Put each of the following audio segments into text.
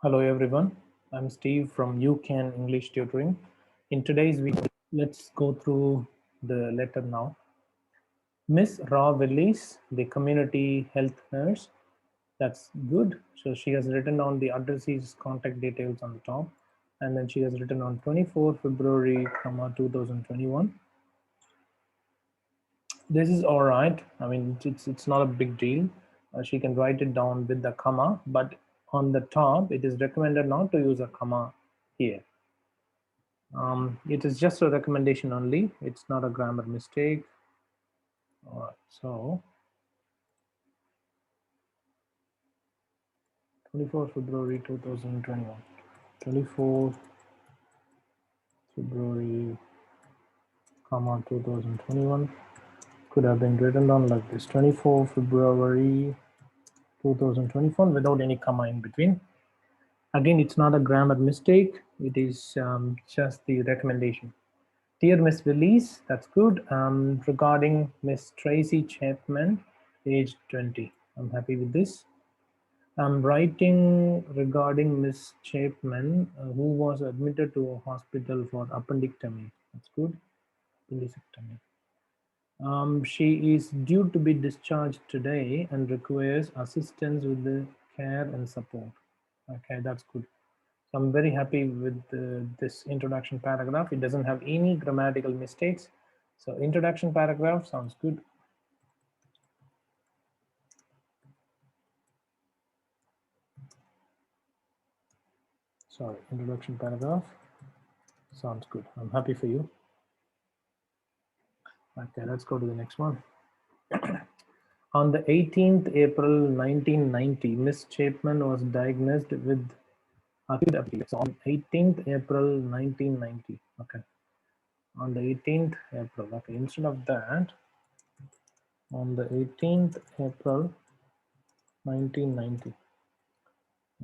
Hello everyone, I'm Steve from UCAN English Tutoring. In today's video, let's go through the letter now. Miss Raw Willis, the community health nurse. That's good. So she has written down the addresses, contact details on the top, and then she has written on 24 February, 2021. This is all right. I mean, it's not a big deal. She can write it down with the comma, but on the top, it is recommended not to use a comma here. It is just a recommendation only. It's not a grammar mistake. All right, so 24 February 2021. 24 February, 2021 could have been written down like this: 24 February 2021 without any comma in between. Again, it's not a grammar mistake. It is just the recommendation. Dear Miss Willis, that's good. Regarding Miss Tracy Chapman, age 20. I'm happy with this. I'm writing regarding Miss Chapman, who was admitted to a hospital for appendectomy. That's good. Appendectomy. She is due to be discharged today and requires assistance with the care and support. Okay, that's good. So I'm very happy with this introduction paragraph. It doesn't have any grammatical mistakes. So introduction paragraph sounds good. Sorry, introduction paragraph sounds good. I'm happy for you. Okay, let's go to the next one. On the 18th April 1990, Miss Chapman was diagnosed with acute appendicitis. On 18th April 1990. Okay. On the 18th April. Okay. Instead of that, on the 18th April 1990.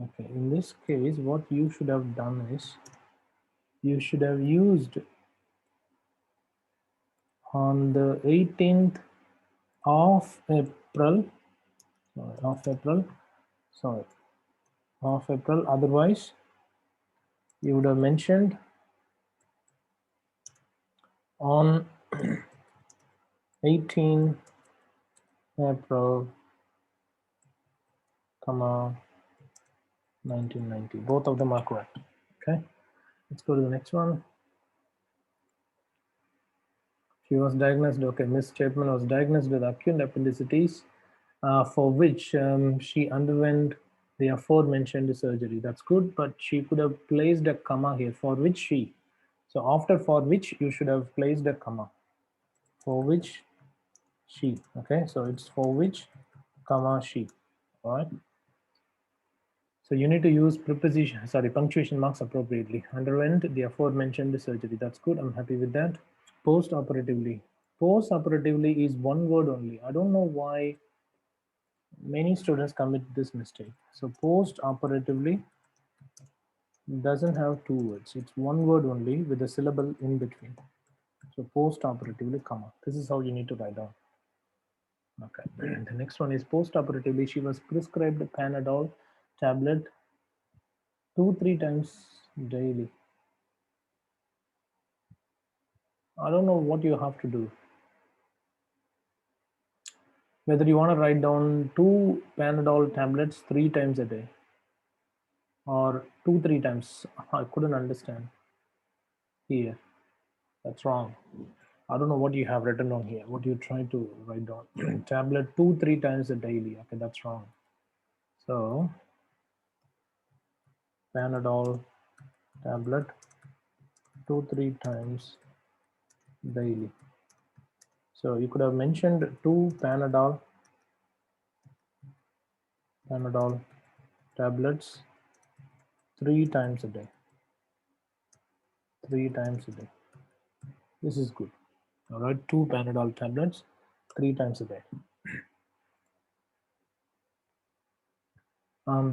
Okay. In this case, what you should have done is you should have used on the 18th of April. Of April. Otherwise, you would have mentioned on 18 April, 1990. Both of them are correct. Okay, let's go to the next one. She was diagnosed. Okay, Miss Chapman was diagnosed with acute appendicitis, for which she underwent the aforementioned surgery. That's good, but she could have placed a comma here. For which she. So after for which, you should have placed a comma. For which she. Okay, so it's for which, comma, she. All right. So you need to use punctuation marks appropriately. Underwent the aforementioned surgery. That's good. I'm happy with that. Post-operatively. Post-operatively is one word only. I don't know why many students commit this mistake. So post-operatively doesn't have two words. It's one word only with a syllable in between. So post-operatively, comma. This is how you need to write down. Okay. The next one is post-operatively. She was prescribed Panadol tablet 2-3 times daily. I don't know what you have to do. Whether you want to write down 2 Panadol tablets 3 times a day or 2-3 times. I couldn't understand here. That's wrong. I don't know what you have written on here. What you try to write down. Tablet 2-3 times a daily. Okay, that's wrong. So Panadol tablet 2-3 times daily. So you could have mentioned 2 Panadol tablets 3 times a day. 3 times a day. This is good. All right, 2 Panadol tablets 3 times a day.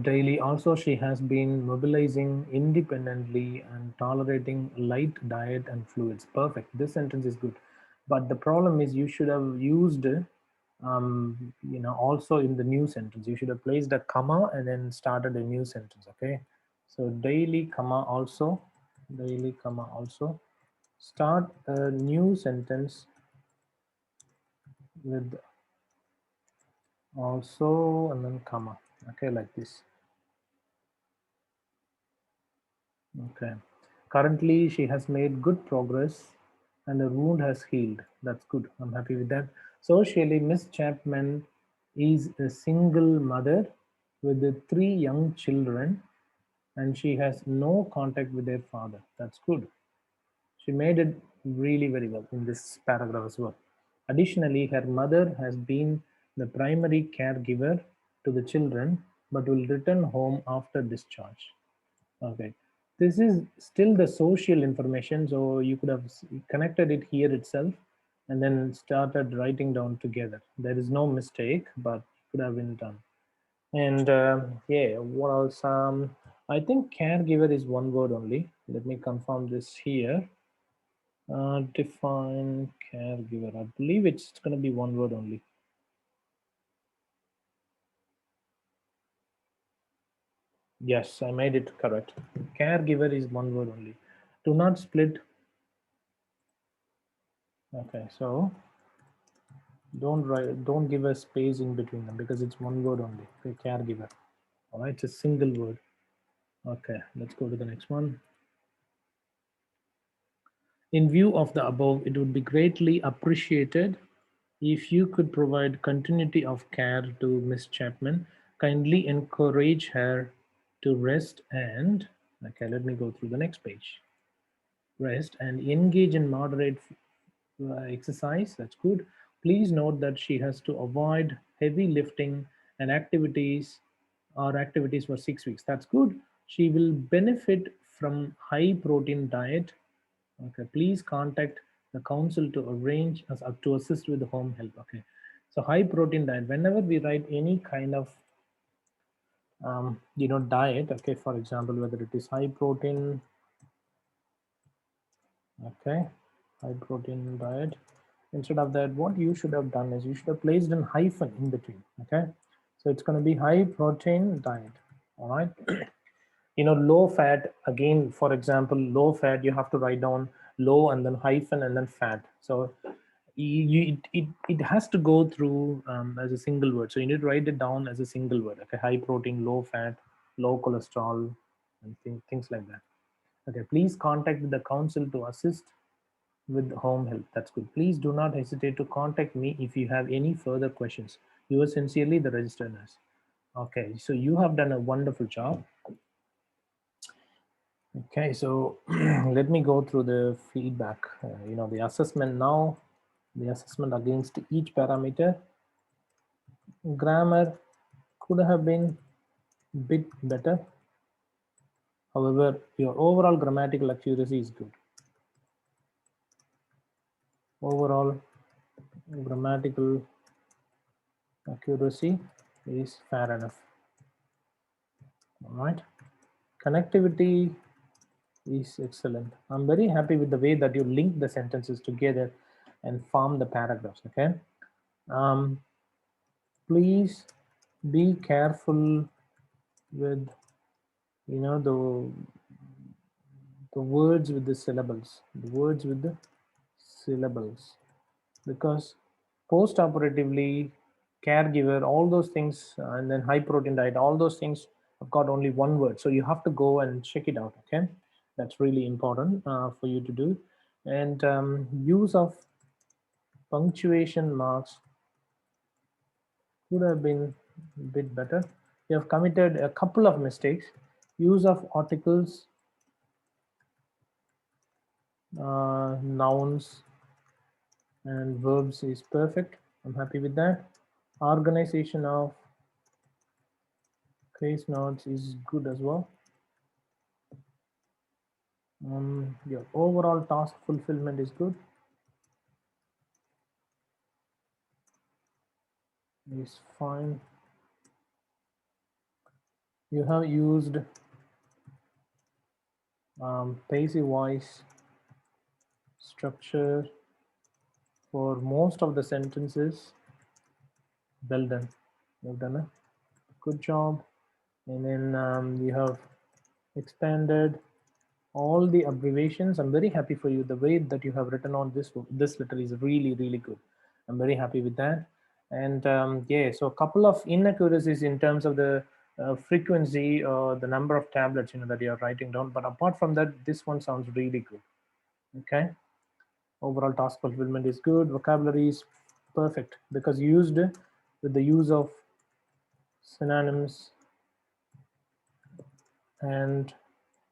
Daily. Also, she has been mobilizing independently and tolerating light diet and fluids. Perfect. This sentence is good. But the problem is you should have used, also in the new sentence. You should have placed a comma and then started a new sentence, okay? So daily comma also, daily comma also. Start a new sentence with also and then comma. Okay, like this. Okay. Currently, she has made good progress and her wound has healed. That's good. I'm happy with that. Socially, Miss Chapman is a single mother with the 3 young children and she has no contact with their father. That's good. She made it really very well in this paragraph as well. Additionally, her mother has been the primary caregiver to the children but will return home after discharge. Okay. This is still the social information, so you could have connected it here itself and then started writing down together. There is no mistake, but it could have been done. And yeah, what else? I think caregiver is one word only. Let me confirm this here. Define caregiver. I believe it's going to be one word only. Yes, I made it correct. Caregiver is one word only. Do not split. Okay, so don't give a space in between them because it's one word only. Okay, caregiver. All right, it's a single word. Okay, let's go to the next one. In view of the above, it would be greatly appreciated if you could provide continuity of care to Miss Chapman. Kindly encourage her to rest and, okay, let me go through the next page. Rest and engage in moderate exercise. That's good. Please note that she has to avoid heavy lifting and activities for 6 weeks. That's good. She will benefit from high protein diet. Okay, please contact the council to arrange us to assist with the home help. Okay, so high protein diet. Whenever we write any kind of diet. Okay, for example, whether it is high protein. Okay, high protein diet. Instead of that, what you should have done is you should have placed an hyphen in between. Okay, so it's going to be high protein diet. All right. Low fat, again, for example, low fat, you have to write down low and then hyphen and then fat. So it has to go through as a single word. So you need to write it down as a single word. Okay, high protein, low fat, low cholesterol, and things like that. Okay, please contact the council to assist with home help. That's good. Please do not hesitate to contact me if you have any further questions. Yours sincerely, the registered nurse. Okay, so you have done a wonderful job. Okay, so let me go through the feedback. The assessment now, the assessment against each parameter. Grammar could have been a bit better. However, your overall grammatical accuracy is good. Overall grammatical accuracy is fair enough. All right. Connectivity is excellent. I'm very happy with the way that you link the sentences together and form the paragraphs. Okay. Please be careful with the words with the syllables. The words with the syllables, because post-operatively, caregiver, all those things, and then high protein diet, all those things have got only one word. So you have to go and check it out. Okay, that's really important for you to do. And use of punctuation marks could have been a bit better. You have committed a couple of mistakes. Use of articles, nouns, and verbs is perfect. I'm happy with that. Organization of case notes is good as well. Your overall task fulfillment is good. Is fine. You have used passive voice structure for most of the sentences. Well done. You've done a good job. And then you have expanded all the abbreviations. I'm very happy for you. The way that you have written on this letter is really, really good. I'm very happy with that. And yeah, so a couple of inaccuracies in terms of the frequency or the number of tablets that you're writing down. But apart from that, this one sounds really good. Okay. Overall task fulfillment is good. Vocabulary is perfect because used with the use of synonyms and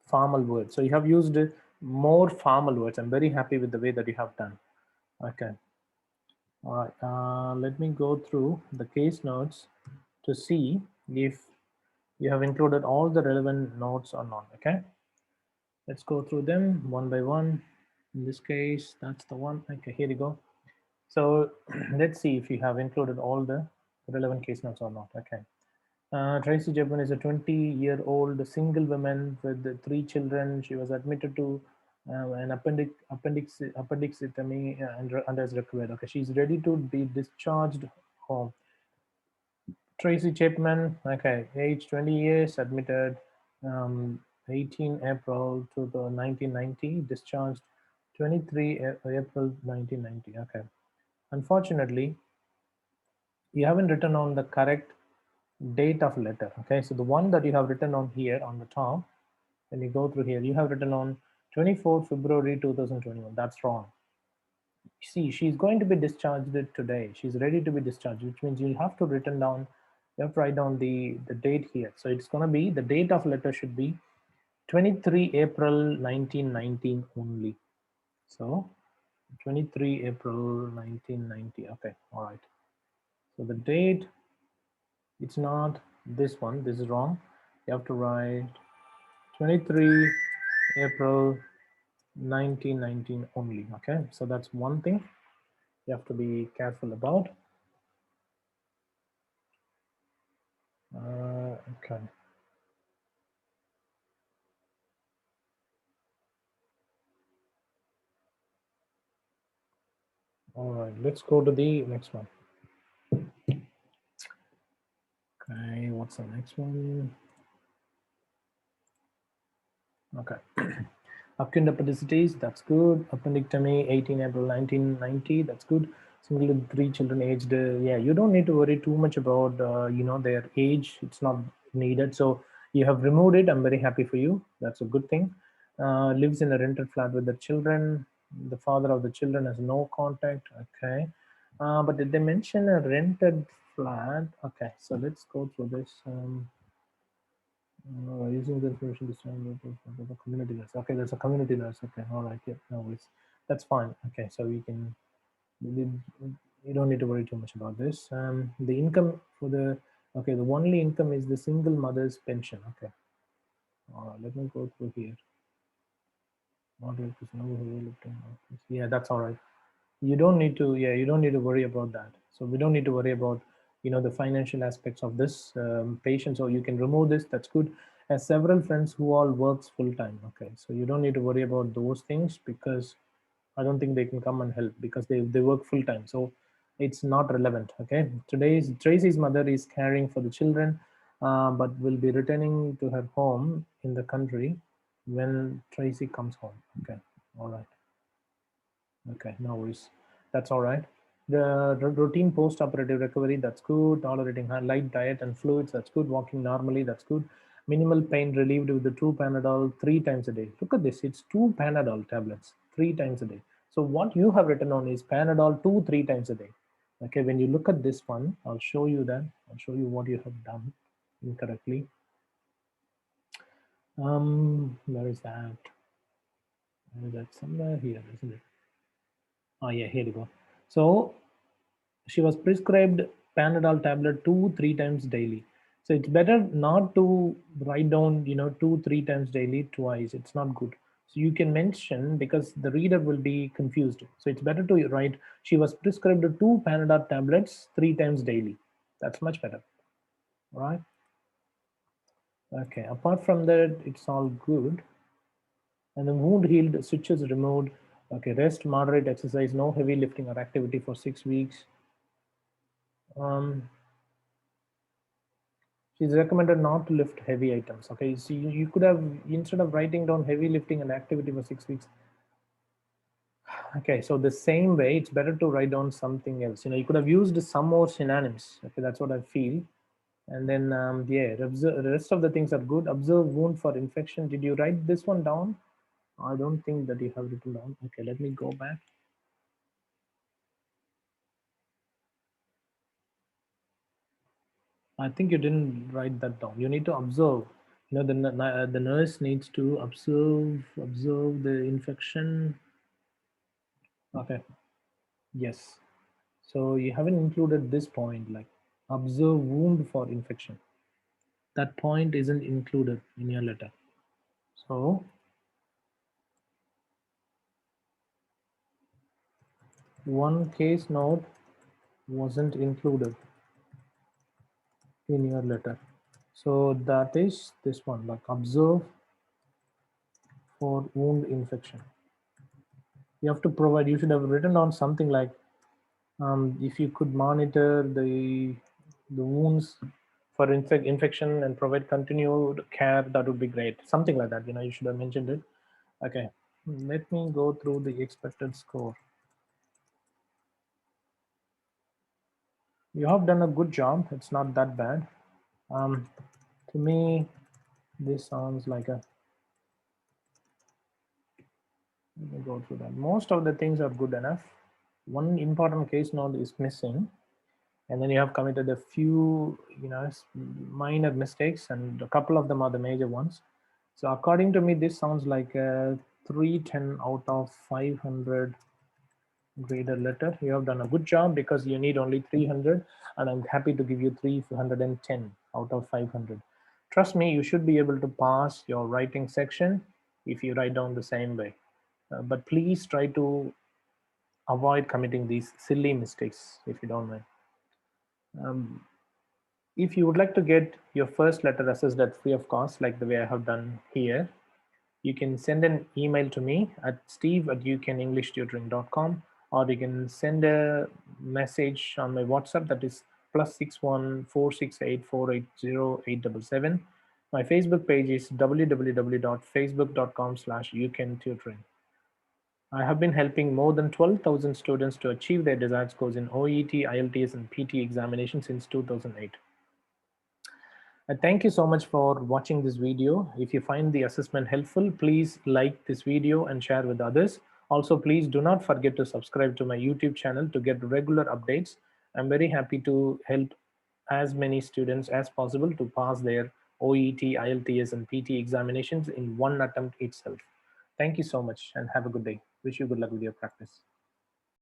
formal words. So you have used more formal words. I'm very happy with the way that you have done. Okay. All right. Let me go through the case notes to see if you have included all the relevant notes or not. Okay. Let's go through them one by one. In this case, that's the one. Okay, here you go. So let's see if you have included all the relevant case notes or not. Okay. Tracy Chapman is a 20-year-old single woman with 3 children. She was admitted to an appendectomy and as required. Okay, she's ready to be discharged home. Tracy Chapman, okay, age 20 years, admitted 18 April to the 1990, discharged 23 April 1990. Okay, unfortunately, you haven't written on the correct date of letter. Okay, so the one that you have written on here on the top, when you go through here, you have written on 24th February 2021. That's wrong. See, she's going to be discharged today. She's ready to be discharged, which means you'll have to written down, you have to write down the date here. So it's going to be, the date of letter should be 23 April 1919 only. So 23 April 1990. Okay, all right. So the date, it's not this one. This is wrong. You have to write 23 April 1919 only. Okay, so that's one thing you have to be careful about. Okay. All right, let's go to the next one. Okay, what's the next one? Okay. Acute appendicitis, that's good. Appendectomy, 18 April 1990, that's good. Single with 3 children aged, yeah, you don't need to worry too much about, their age. It's not needed. So you have removed it. I'm very happy for you. That's a good thing. Lives in a rented flat with the children. The father of the children has no contact. Okay. But did they mention a rented flat? Okay, so let's go through this. Using the information to stand the community nurse. Okay, there's a community nurse. Okay, all right. Yeah, no worries. That's fine. Okay, so we can. You don't need to worry too much about this. The income for the okay, the only income is the single mother's pension. Okay. Let me go through here. Yeah, that's all right. You don't need to. Yeah, you don't need to worry about that. So we don't need to worry about the financial aspects of this patient. So you can remove this. That's good. As several friends who all works full time. Okay, so you don't need to worry about those things because I don't think they can come and help because they work full time. So it's not relevant. Okay. Today's Tracy's mother is caring for the children, but will be returning to her home in the country when Tracy comes home. Okay. All right. Okay. No worries. That's all right. The routine post-operative recovery, that's good. Tolerating light diet and fluids, that's good. Walking normally, that's good. Minimal pain relieved with the 2 Panadol 3 times a day. Look at this, it's 2 Panadol tablets 3 times a day. So what you have written on is Panadol 3 times a day. Okay, when you look at this one, I'll show you that. I'll show you what you have done incorrectly. Where is that? Where is that? Somewhere here, isn't it? Oh yeah, here you go. So she was prescribed Panadol tablet 2 3 times daily. So it's better not to write down 2 3 times daily twice. It's not good. So you can mention because the reader will be confused. So it's better to write she was prescribed 2 Panadol tablets 3 times daily. That's much better. All right. Okay. Apart from that, it's all good. And the wound healed, stitches removed. Okay. Rest, moderate exercise, no heavy lifting or activity for 6 weeks. It's recommended not to lift heavy items. Okay, so you could have, instead of writing down heavy lifting and activity for 6 weeks, okay, so the same way, it's better to write down something else. You could have used some more synonyms. Okay, that's what I feel. And then, yeah, the rest of the things are good. Observe wound for infection. Did you write this one down? I don't think that you have written down. Okay, let me go back. I think you didn't write that down. You need to observe. The nurse needs to observe the infection. Okay, yes. So you haven't included this point, like observe wound for infection. That point isn't included in your letter. So one case note wasn't included in your letter. So that is this one, like observe for wound infection. You have to provide, you should have written down something like, if you could monitor the wounds for infection and provide continued care, that would be great. Something like that, you should have mentioned it. Okay, let me go through the expected score. You have done a good job. It's not that bad. To me, this sounds like a, let me go through that. Most of the things are good enough. One important case note is missing, and then you have committed a few, minor mistakes, and a couple of them are the major ones. So according to me, this sounds like a 310 out of 500 graded letter. You have done a good job because you need only 300, and I'm happy to give you 310 out of 500. Trust me, you should be able to pass your writing section if you write down the same way. But please try to avoid committing these silly mistakes if you don't mind. Um, if you would like to get your first letter assessed at free of cost, like the way I have done here, you can send an email to me at steve@ucanenglishtutoring.com, or you can send a message on my WhatsApp, that is +61 468 480 877. My Facebook page is www.facebook.com/ucantutoring. I have been helping more than 12,000 students to achieve their desired scores in OET, IELTS, and PT examinations since 2008. Thank you so much for watching this video. If you find the assessment helpful, please like this video and share with others. Also, please do not forget to subscribe to my YouTube channel to get regular updates. I'm very happy to help as many students as possible to pass their OET, IELTS, and PT examinations in one attempt itself. Thank you so much and have a good day. Wish you good luck with your practice.